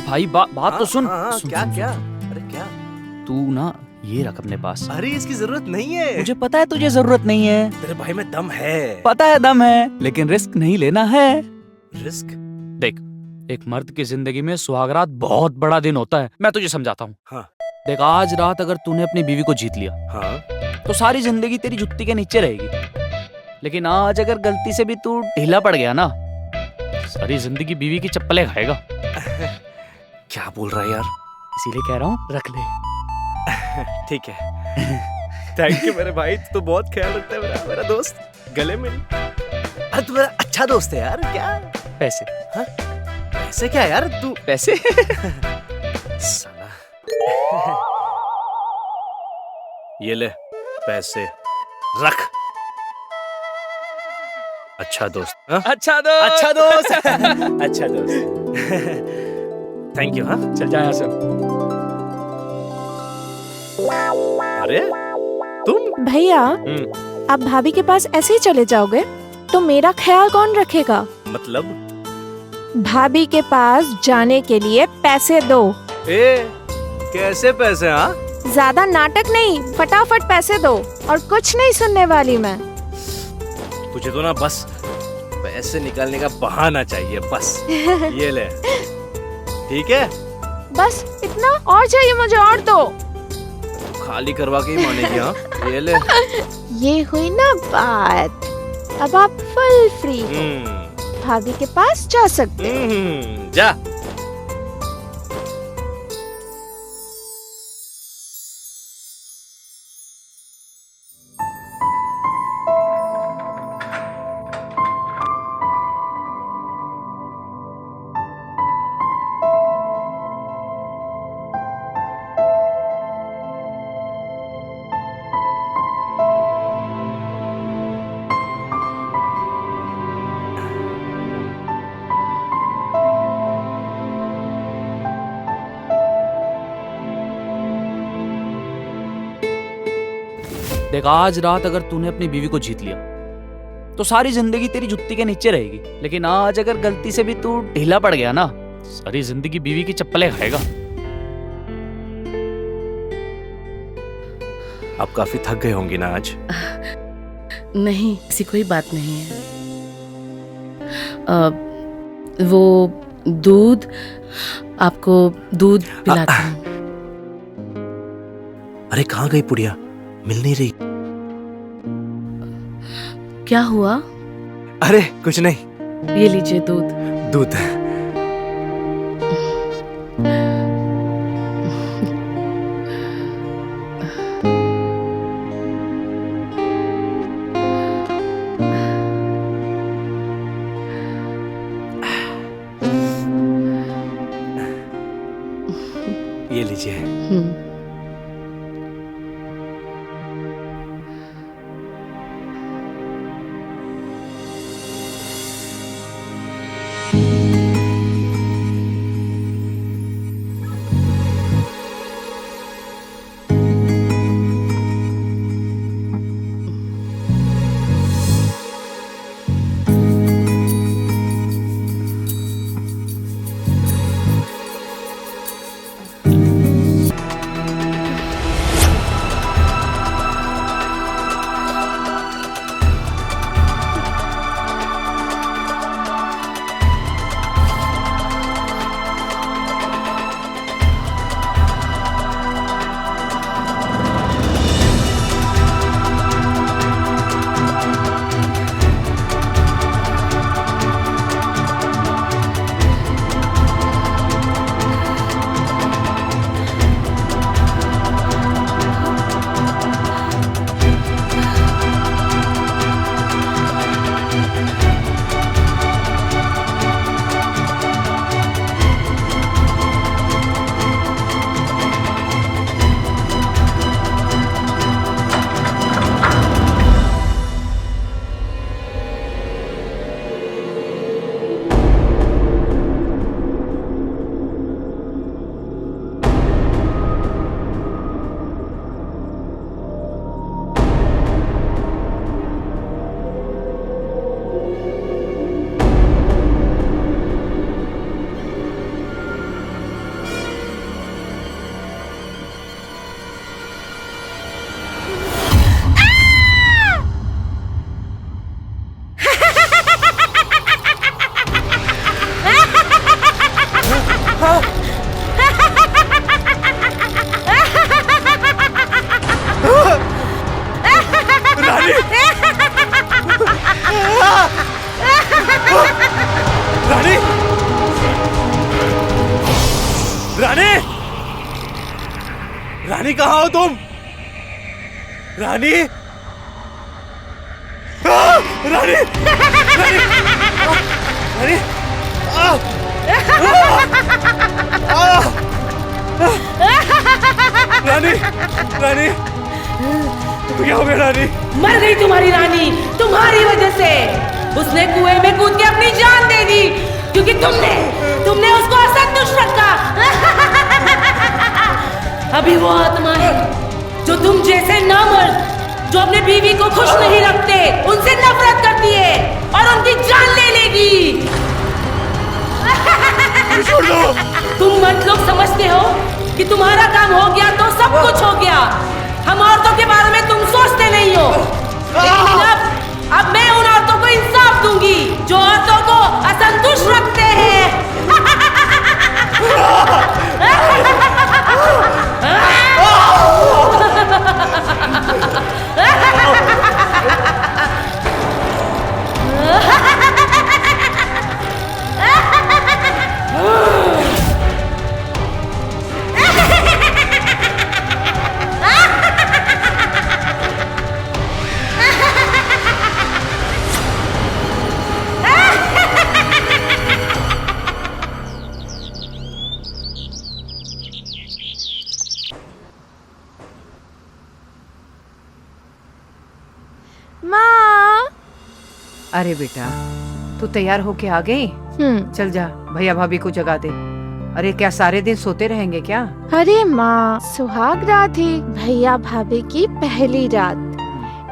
भाई बात तो सुन। सुन, क्या सुन, क्या? सुन। अरे क्या? तू ना ये रख अपने पास। अरे इसकी जरूरत नहीं है। मुझे पता है तुझे जरूरत नहीं है, तेरे भाई में दम है। पता है दम है, लेकिन रिस्क नहीं लेना है। रिस्क? देख, एक मर्द की जिंदगी में सुहागरात बहुत बड़ा दिन होता है। मैं तुझे समझाता हूँ। हाँ। देख, आज रात अगर तूने अपनी बीवी को जीत लिया हाँ। तो सारी जिंदगी तेरी जुत्ती के नीचे रहेगी। लेकिन आज अगर गलती से भी तू ढीला पड़ गया ना, सारी जिंदगी बीवी की चप्पलें खाएगा। क्या बोल रहा है यार? इसीलिए कह रहा हूँ, रख ले। ठीक है। थैंक यू मेरे भाई, तू तो बहुत ख्याल रखता है मेरा दोस्त। गले मिल। अरे तू मेरा अच्छा दोस्त है यार। क्या पैसे? हाँ? पैसे क्या यार? तू पैसे? साला। ये ले पैसे, रख। अच्छा दोस्त। हाँ? अच्छा दोस्त। अच्छा दोस्त। अच्छा दोस्त। Thank you. हाँ चल जा यहाँ से। अरे तुम? भैया, आप भाभी के पास ऐसे ही चले जाओगे तो मेरा ख्याल कौन रखेगा? मतलब? भाभी के पास जाने के लिए पैसे दो। कैसे पैसे? हाँ, ज्यादा नाटक नहीं, फटाफट पैसे दो। और कुछ नहीं सुनने वाली मैं। तुझे तो ना बस पैसे निकालने का बहाना चाहिए बस। ये ले। ठीक है? बस इतना? और चाहिए मुझे? और दो। तू खाली करवा के ही मानेगी। हाँ, ये ले। ये हुई ना बात। अब आप फुल फ्री हो, भाभी के पास जा सकते हो। जा। देख, आज रात अगर तूने अपनी बीवी को जीत लिया तो सारी जिंदगी तेरी जुत्ती के नीचे रहेगी। लेकिन आज अगर गलती से भी तू ढीला पड़ गया ना, सारी जिंदगी बीवी की चप्पलें खाएगा। आप काफी थक गए होंगे ना आज? नहीं, ऐसी कोई बात नहीं है। वो दूध, आपको दूध पिलाती हूँ। अरे कहाँ गई पुड़िया? मिल नहीं रही। क्या हुआ? अरे कुछ नहीं। ये लीजिए दूध। दूध? ये लीजिए। रानी कहाँ हो तुम? रानी, रानी, रानी, रानी, रानी, रानी, क्या हो गया रानी? मर गई तुम्हारी रानी, तुम्हारी वजह से। उसने कुएं में कूद के अपनी जान दे दी, क्योंकि तुमने उसको असंतुष्ट रखा। अभी वो आत्मा है जो तुम जैसे नामर्द, जो अपने बीवी को खुश नहीं रखते, उनसे नफरत करती है और उनकी जान ले लेगी। छोड़ दो। तुम मर्द लोग समझते हो कि तुम्हारा काम हो गया तो सब कुछ हो गया। हम औरतों के बारे में तुम सोचते नहीं हो, लेकिन अब मैं उन औरतों को इंसाफ दूंगी जो औरतों को असंतुष्ट रखते हैं। माँ। अरे बेटा, तू तैयार होके आ गई? चल जा, भैया भाभी को जगा दे। अरे क्या सारे दिन सोते रहेंगे क्या? अरे माँ, सुहाग रात है, भैया भाभी की पहली रात।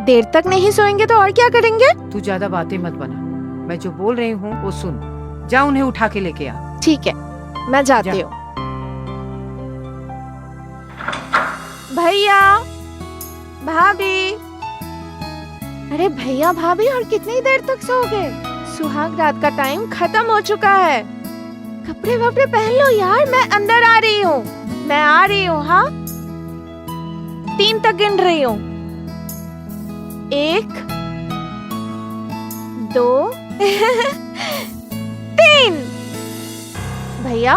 देर तक नहीं सोएंगे तो और क्या करेंगे? तू ज्यादा बातें मत बना, मैं जो बोल रही हूँ वो सुन। जा उन्हें उठा के लेके आ। ठीक है, मैं जाती हूँ। भैया भाभी। अरे भैया भाभी, और कितनी देर तक सोओगे? सुहाग रात का टाइम खत्म हो चुका है। कपड़े वपड़े पहन लो यार, मैं अंदर आ रही हूँ। मैं आ रही हूँ। हाँ, 3 तक गिन रही हूँ। 1 2 3। भैया,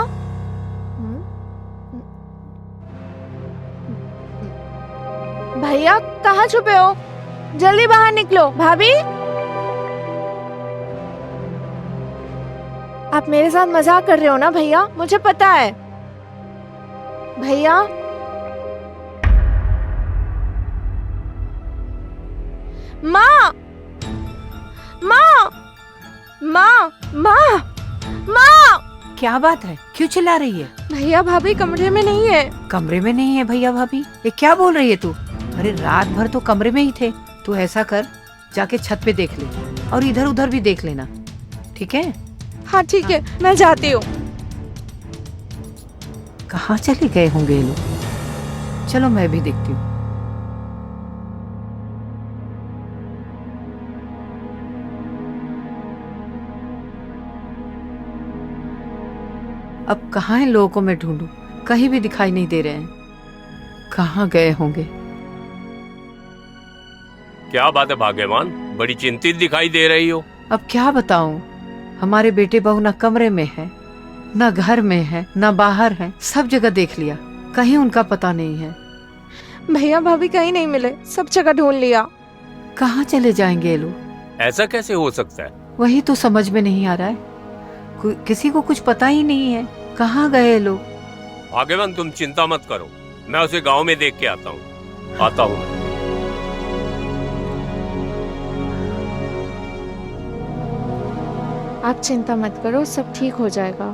भैया कहाँ छुपे हो? जल्दी बाहर निकलो। भाभी, आप मेरे साथ मजाक कर रहे हो ना भैया? मुझे पता है। भैया, माँ, माँ, माँ, माँ, माँ। क्या बात है, क्यों चिल्ला रही है? भैया भाभी कमरे में नहीं है। कमरे में नहीं है भैया भाभी? ये क्या बोल रही है तू? अरे रात भर तो कमरे में ही थे। तू ऐसा कर, जाके छत पे देख ले और इधर उधर भी देख लेना, ठीक है? हाँ ठीक है, मैं जाती हूँ। कहाँ चले गए होंगे ये लोग? चलो मैं भी देखती हूँ। अब कहाँ इन लोगों को मैं ढूंढूं? कहीं भी दिखाई नहीं दे रहे हैं। कहाँ गए होंगे? क्या बात है भाग्यवान, बड़ी चिंतित दिखाई दे रही हो। अब क्या बताऊं, हमारे बेटे बहू ना कमरे में है, ना घर में है, ना बाहर है। सब जगह देख लिया, कहीं उनका पता नहीं है। भैया भाभी कहीं नहीं मिले, सब जगह ढूंढ लिया। कहाँ चले जाएंगे ये लोग? ऐसा कैसे हो सकता है? वही तो समझ में नहीं आ रहा है। किसी को कुछ पता ही नहीं है, कहाँ गए ये लोग? भाग्यवान तुम चिंता मत करो, मैं उसे गांव में देख के आता हूँ। आप चिंता मत करो, सब ठीक हो जाएगा।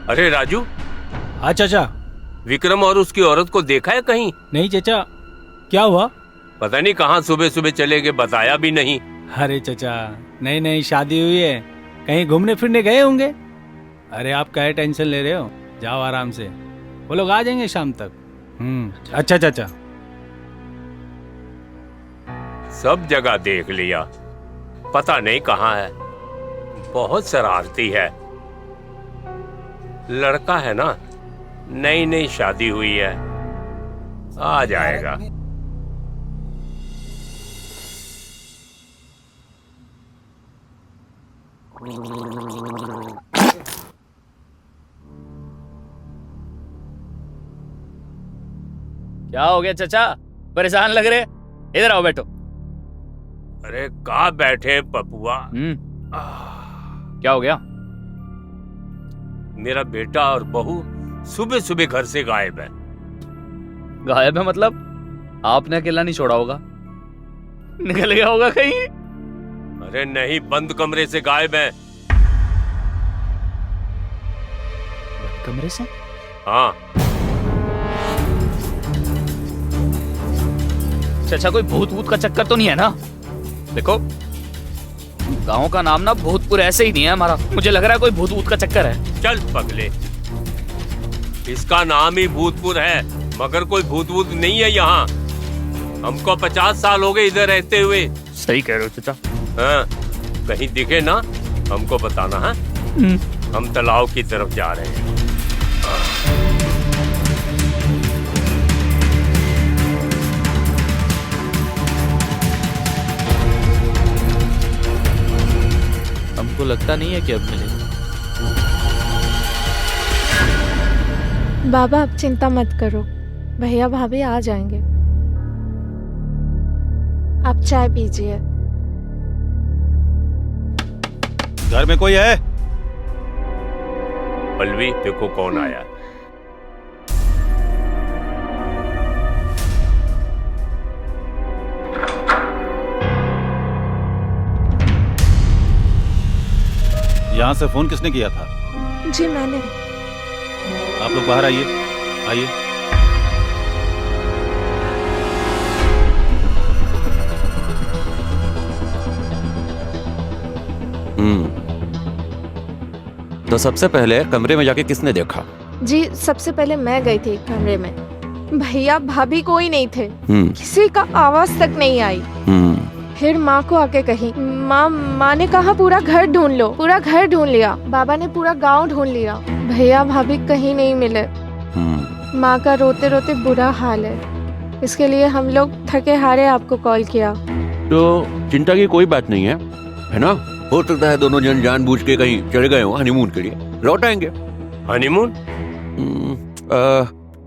अरे राजू। हाँ चाचा। विक्रम और उसकी औरत को देखा है कहीं? नहीं चाचा, क्या हुआ? पता नहीं कहाँ सुबह सुबह चले गए, बताया भी नहीं। अरे चाचा, नई शादी हुई है, कहीं घूमने फिरने गए होंगे। अरे आप क्या टेंशन ले रहे हो, जाओ आराम से, वो लोग आ जाएंगे शाम तक। अच्छा चाचा। सब जगह देख लिया, पता नहीं कहाँ है। बहुत शरारती है। लड़का है ना, नई नई शादी हुई है, आ जाएगा। क्या हो गया चाचा, परेशान लग रहे? इधर आओ, बैठो। अरे कहाँ बैठे पपुआ? क्या हो गया? मेरा बेटा और बहू सुबह सुबह घर से गायब है। गायब है मतलब? आपने अकेला नहीं छोड़ा होगा, निकल गया होगा कहीं। अरे नहीं, बंद कमरे से गायब है। कमरे से? हाँ। चाचा कोई भूत वूत का चक्कर तो नहीं है ना? देखो गांव का नाम ना भूतपुर ऐसे ही नहीं है हमारा, मुझे लग रहा है कोई भूत वूत का चक्कर है। चल पगले, इसका नाम ही भूतपुर है, मगर कोई भूत वूत नहीं है यहाँ। हमको 50 साल हो गए इधर रहते हुए। सही कह रहे हो चाचा। हाँ, कहीं दिखे ना हमको बताना है। हम तालाब की तरफ जा रहे हैं। हमको लगता नहीं है कि अब मिलेगा। बाबा आप चिंता मत करो, भैया भाभी आ जाएंगे। आप चाय पीजिए। घर में कोई है? पल्लवी देखो कौन आया। यहाँ से फोन किसने किया था? जी मैंने। आप लोग बाहर आइए, आइए। तो सबसे पहले कमरे में जाके किसने देखा? जी सबसे पहले मैं गई थी कमरे में, भैया भाभी कोई नहीं थे, किसी का आवाज तक नहीं आई। फिर माँ को आके कही, माँ ने कहा पूरा घर ढूंढ लो, पूरा घर ढूंढ लिया। बाबा ने पूरा गांव ढूंढ लिया, भैया भाभी कहीं नहीं मिले। माँ का रोते रोते बुरा हाल है, इसके लिए हम लोग थके हारे आपको कॉल किया। तो चिंता की कोई बात नहीं है ना? हो सकता है दोनों जन जानबूझ के कहीं चले गए हो हनीमून के लिए, लौट आएंगे। हनीमून?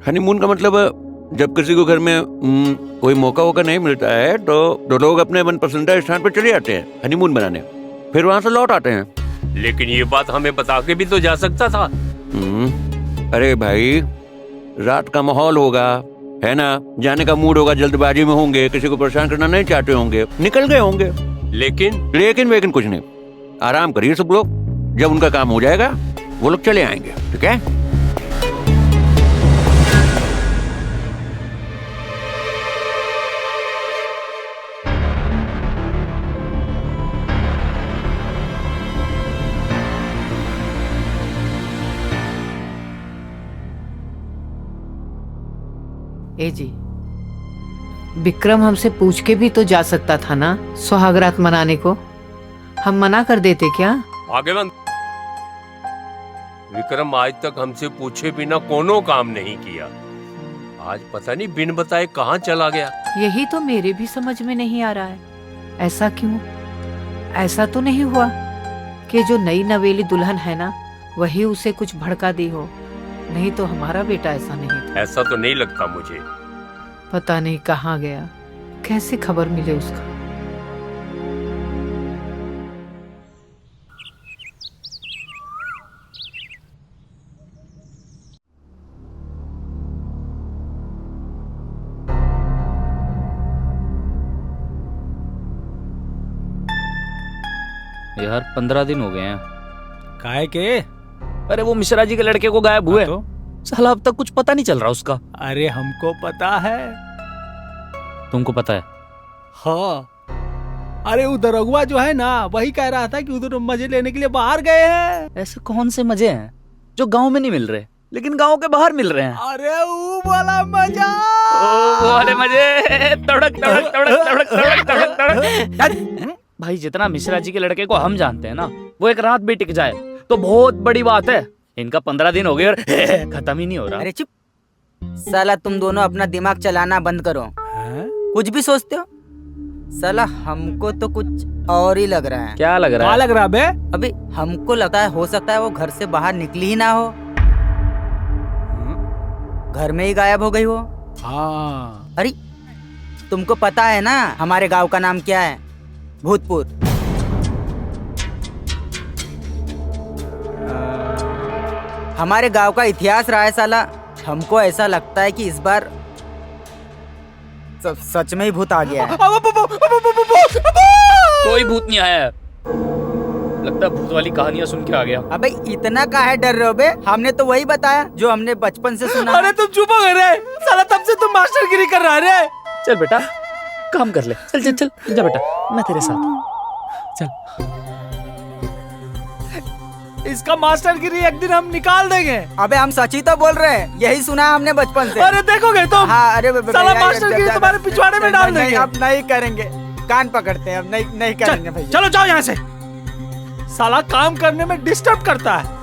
हनीमून का मतलब जब किसी को घर में कोई मौका वोका नहीं मिलता है तो लोग अपने मनपसंदीदा स्थान पर चले जाते हैं हनीमून बनाने, फिर वहाँ से लौट आते हैं। लेकिन ये बात हमें बता के भी तो जा सकता था। अरे भाई, रात का माहौल होगा, है ना, जाने का मूड होगा, जल्दबाजी में होंगे, किसी को परेशान करना नहीं चाहते होंगे, निकल गए होंगे। लेकिन कुछ नहीं, आराम करिए सब लोग, जब उनका काम हो जाएगा वो लोग चले आएंगे, ठीक है? ए जी, विक्रम हमसे पूछ के भी तो जा सकता था ना सुहागरात मनाने को, हम मना कर देते क्या? भाग्यवंत, विक्रम आज तक हमसे पूछे बिना कोनो काम नहीं किया, आज पता नहीं बिन बताए कहाँ चला गया। यही तो मेरे भी समझ में नहीं आ रहा है, ऐसा क्यों? ऐसा तो नहीं हुआ कि जो नई नवेली दुल्हन है ना वही उसे कुछ भड़का दी हो? नहीं तो हमारा बेटा ऐसा नहीं था। ऐसा तो नहीं लगता मुझे। पता नहीं कहाँ गया, कैसे खबर मिले उसका। यार 15 दिन हो गए हैं। काहे के? अरे वो मिश्रा जी के लड़के को गायब हुए, तो? साला अब तक कुछ पता नहीं चल रहा उसका। अरे हमको पता है। तुमको पता है? हाँ, अरे उधर रघुआ जो है ना वही कह रहा था कि उधर मजे लेने के लिए बाहर गए हैं। ऐसे कौन से मजे हैं जो गांव में नहीं मिल रहे लेकिन गांव के बाहर मिल रहे हैं? अरे वो वाला मजा, वो वाले मजे, तड़क तड़क तड़क तड़क तड़क तड़क तड़क। भाई जितना मिश्रा जी के लड़के को हम जानते हैं ना, वो एक रात भी टिक जाए तो बहुत बड़ी बात है। इनका 15 दिन हो गए और खत्म ही नहीं हो रहा। अरे चुप, साला तुम दोनों अपना दिमाग चलाना बंद करो। कुछ भी सोचते हो। साला हमको तो कुछ और ही लग रहा है। क्या लग रहा क्या है? लग रहा बे? अभी हमको लगता है हो सकता है वो घर से बाहर निकली ही ना हो, घर में ही गायब हो गई हो। हाँ। अरे तुमको पता है ना हमारे गांव का नाम क्या है? भूतपुर। हमारे गांव का इतिहास रहा है साला। हमको ऐसा लगता है कि इस बार सच में ही भूत आ गया है। कोई भूत नहीं आया है। लगता है भूत वाली कहानियां सुन के आ गया। अबे इतना काहे डर रहे हो बे? हमने तो वही बताया जो हमने बचपन से सुना। अरे तुम चुप हो गए, साला तब से तुम मास्टरगिरी कर रहा है रे। चल बेटा काम कर ले, चल चल चल जा बेटा, मैं तेरे साथ हूँ। चल। इसका मास्टरगिरी एक दिन हम निकाल देंगे। अबे हम सच ही तो बोल रहे हैं, यही सुना है हमने बचपन से। अरे देखोगे तुम। हाँ अरे साला मास्टरगिरी तुम्हारे पिछवाड़े में डाल देंगे। अब नहीं करेंगे, कान पकड़ते हैं, अब नहीं करेंगे भाई। चलो जाओ यहाँ से। साला काम करने में डिस्टर्ब करता है।